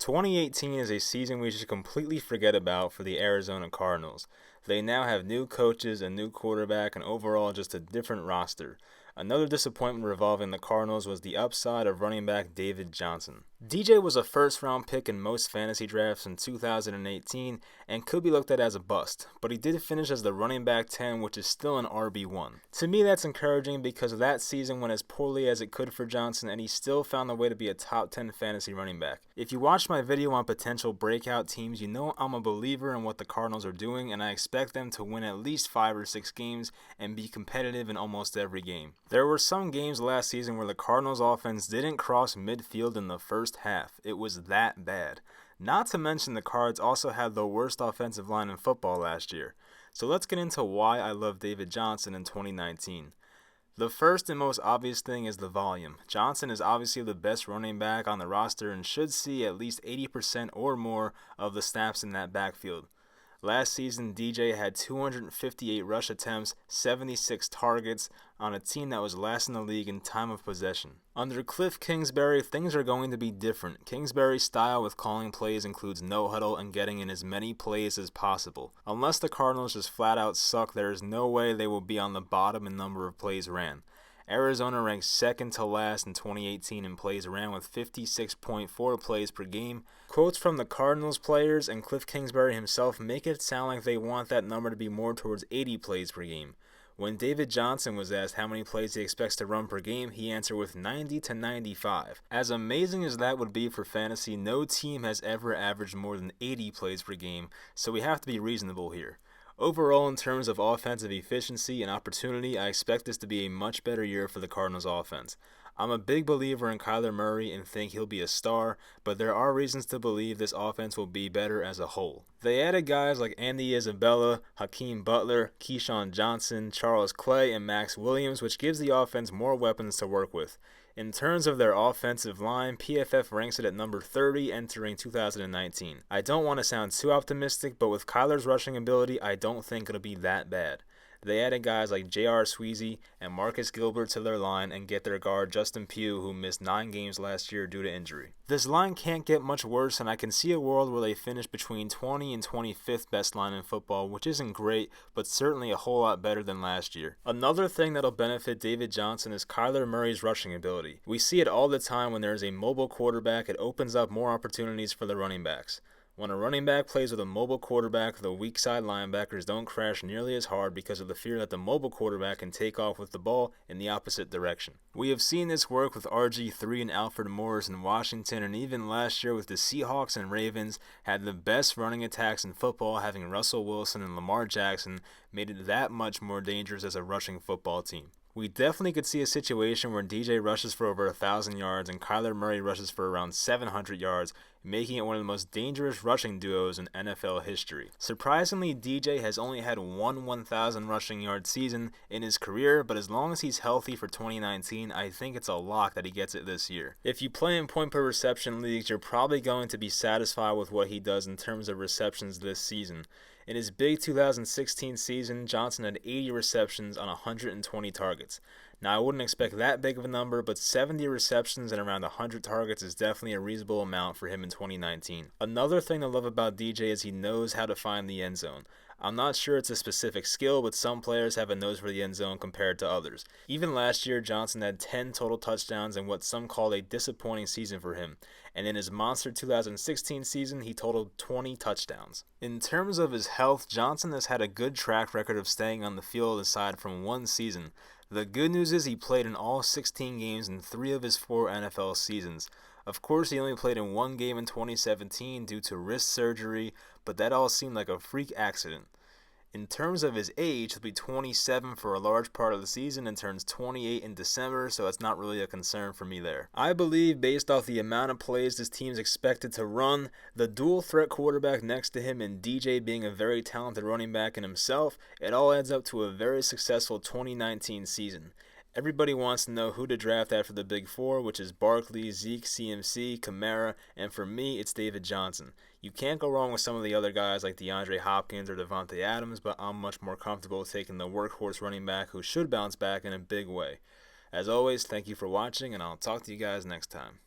2018 is a season we should completely forget about for the Arizona Cardinals. They now have new coaches, a new quarterback, and overall just a different roster. Another disappointment revolving the Cardinals was the upside of running back David Johnson. DJ was a first-round pick in most fantasy drafts in 2018 and could be looked at as a bust, but he did finish as the running back 10, which is still an RB1. To me, that's encouraging because that season went as poorly as it could for Johnson, and he still found a way to be a top 10 fantasy running back. If you watched my video on potential breakout teams, you know I'm a believer in what the Cardinals are doing, and I expect them to win at least 5 or 6 games and be competitive in almost every game. There were some games last season where the Cardinals offense didn't cross midfield in the first half. It was that bad. Not to mention the Cards also had the worst offensive line in football last year. So let's get into why I love David Johnson in 2019. The first and most obvious thing is the volume. Johnson is obviously the best running back on the roster and should see at least 80% or more of the snaps in that backfield. Last season, DJ had 258 rush attempts, 76 targets on a team that was last in the league in time of possession. Under Cliff Kingsbury, things are going to be different. Kingsbury's style with calling plays includes no huddle and getting in as many plays as possible. Unless the Cardinals just flat out suck, there is no way they will be on the bottom in number of plays ran. Arizona ranks second to last in 2018 in plays ran with 56.4 plays per game. Quotes from the Cardinals players and Cliff Kingsbury himself make it sound like they want that number to be more towards 80 plays per game. When David Johnson was asked how many plays he expects to run per game, he answered with 90 to 95. As amazing as that would be for fantasy, no team has ever averaged more than 80 plays per game, so we have to be reasonable here. Overall, in terms of offensive efficiency and opportunity, I expect this to be a much better year for the Cardinals offense. I'm a big believer in Kyler Murray and think he'll be a star, but there are reasons to believe this offense will be better as a whole. They added guys like Andy Isabella, Hakeem Butler, Keyshawn Johnson, Charles Clay, and Max Williams, which gives the offense more weapons to work with. In terms of their offensive line, PFF ranks it at number 30 entering 2019. I don't want to sound too optimistic, but with Kyler's rushing ability, I don't think it'll be that bad. They added guys like J.R. Sweezy and Marcus Gilbert to their line and get their guard Justin Pugh, who missed 9 games last year due to injury. This line can't get much worse, and I can see a world where they finish between 20 and 25th best line in football, which isn't great, but certainly a whole lot better than last year. Another thing that'll benefit David Johnson is Kyler Murray's rushing ability. We see it all the time when there's a mobile quarterback, it opens up more opportunities for the running backs. When a running back plays with a mobile quarterback, the weak side linebackers don't crash nearly as hard because of the fear that the mobile quarterback can take off with the ball in the opposite direction. We have seen this work with RG3 and Alfred Morris in Washington, and even last year with the Seahawks and Ravens had the best running attacks in football, having Russell Wilson and Lamar Jackson made it that much more dangerous as a rushing football team. We definitely could see a situation where DJ rushes for over 1,000 yards and Kyler Murray rushes for around 700 yards, making it one of the most dangerous rushing duos in NFL history. Surprisingly, DJ has only had one 1,000 rushing yard season in his career, but as long as he's healthy for 2019, I think it's a lock that he gets it this year. If you play in point per reception leagues, you're probably going to be satisfied with what he does in terms of receptions this season. In his big 2016 season, Johnson had 80 receptions on 120 targets. Now, I wouldn't expect that big of a number, but 70 receptions and around 100 targets is definitely a reasonable amount for him in 2019. Another thing I love about DJ is he knows how to find the end zone. I'm not sure it's a specific skill, but some players have a nose for the end zone compared to others. Even last year, Johnson had 10 total touchdowns in what some call a disappointing season for him, and in his monster 2016 season, he totaled 20 touchdowns. In terms of his health, Johnson has had a good track record of staying on the field aside from one season. The good news is he played in all 16 games in 3 of his 4 NFL seasons. Of course, he only played in 1 game in 2017 due to wrist surgery, but that all seemed like a freak accident. In terms of his age, he'll be 27 for a large part of the season and turns 28 in December, so it's not really a concern for me there. I believe, based off the amount of plays this team's expected to run, the dual threat quarterback next to him and DJ being a very talented running back in himself, it all adds up to a very successful 2019 season. Everybody wants to know who to draft after the Big Four, which is Barkley, Zeke, CMC, Kamara, and for me, it's David Johnson. You can't go wrong with some of the other guys like DeAndre Hopkins or Devontae Adams, but I'm much more comfortable taking the workhorse running back who should bounce back in a big way. As always, thank you for watching, and I'll talk to you guys next time.